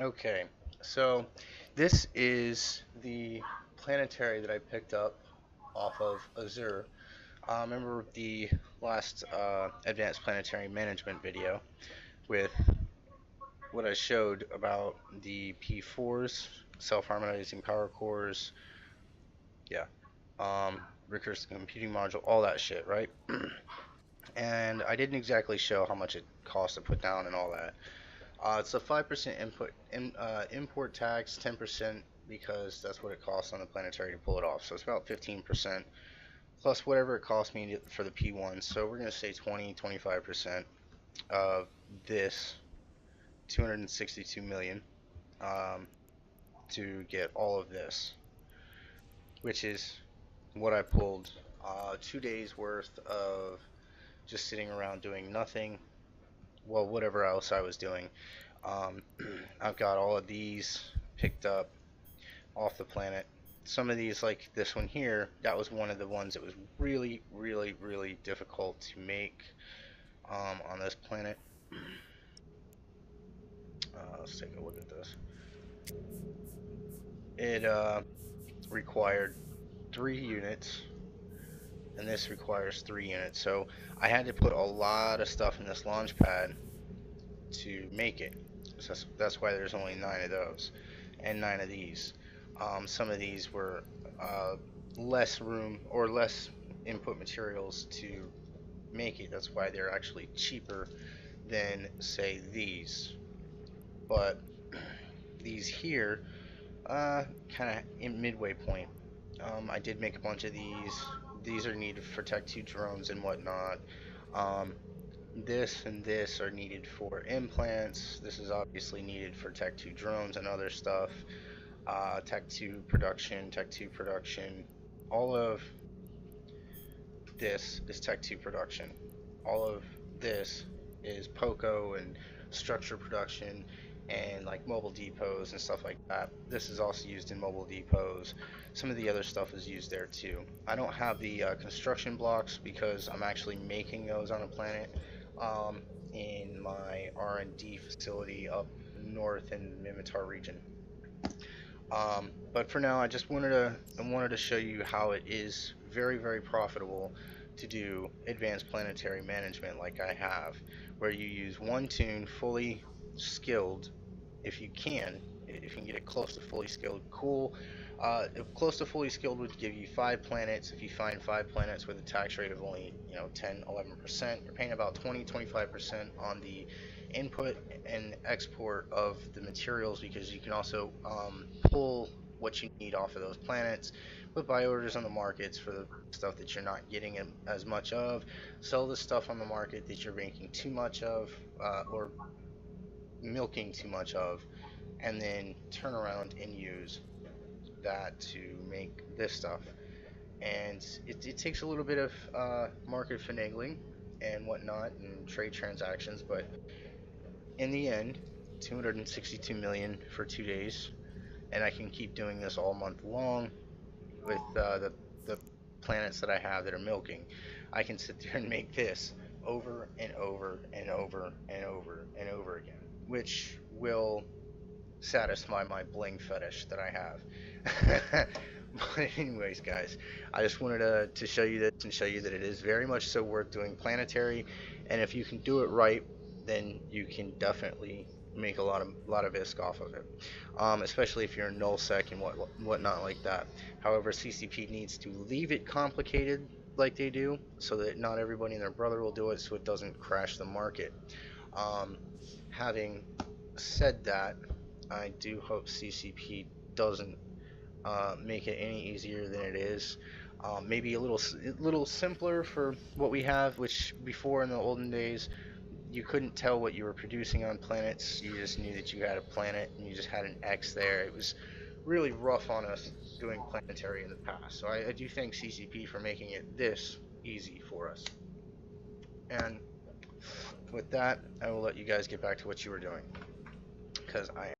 Okay, so this is the Planetary that I picked up off of Azure. Remember the last Advanced Planetary Management video with what I showed about the P4s, self-harmonizing power cores, yeah, recursive computing module, all that shit, right? And I didn't exactly show how much it costs to put down and all that. It's a 5% import tax, 10% because that's what it costs on the Planetary to pull it off. So it's about 15% plus whatever it cost me for the P1. So we're going to say 25% of this 262 million um, to get all of this, which is what I pulled 2 days worth of just sitting around doing nothing. Well, whatever else I was doing. Um, I've got all of these picked up off the planet. Some of these, like this one here, that was one of the ones that was really, really, really difficult to make on this planet. Let's take a look at this. It required 3 units, and this requires 3 units. So I had to put a lot of stuff in this launch pad to make it. So that's why there's only 9 of those and 9 of these. Some of these were less room or less input materials to make it. That's why they're actually cheaper than, say, these. But these here, kind of in midway point. I did make a bunch of these. These are needed for Tech 2 drones and whatnot. Um, this and this are needed for implants. This is obviously needed for Tech 2 drones and other stuff. Tech 2 production, Tech 2 production. All of this is Tech 2 production. All of this is POCO and structure production and like mobile depots and stuff like that. This is also used in mobile depots. Some of the other stuff is used there too. I don't have the construction blocks because I'm actually making those on a planet in my R&D facility up north in the Mimitar region. But for now, I wanted to show you how it is very, very profitable to do advanced planetary management like I have, where you use one tune fully skilled, if you can. If you can get it close to fully skilled, cool. If close to fully skilled would give you 5 planets. If you find 5 planets with a tax rate of only 10, 11%, you're paying about 20, 25% on the input and export of the materials, because you can also pull what you need off of those planets, put buy orders on the markets for the stuff that you're not getting as much of, sell the stuff on the market that you're making too much of, or milking too much of, and then turn around and use that to make this stuff. And it takes a little bit of market finagling and whatnot and trade transactions, but in the end, 262 million for 2 days, and I can keep doing this all month long with the planets that I have that are milking. I can sit there and make this over and over and over and over and over again, which will satisfy my bling fetish that I have. But anyways, guys, I just wanted to show you this and show you that it is very much so worth doing planetary, and if you can do it right, then you can definitely make a lot of ISK off of it, especially if you're in nullsec and whatnot like that. However, CCP needs to leave it complicated like they do, so that not everybody and their brother will do it, so it doesn't crash the market. Um, Having said that, I do hope CCP doesn't make it any easier than it is. Maybe a little simpler for what we have, which before in the olden days you couldn't tell what you were producing on planets. You just knew that you had a planet and you just had an X there. It was really rough on us doing planetary in the past. So I do thank CCP for making it this easy for us. And with that, I will let you guys get back to what you were doing, because I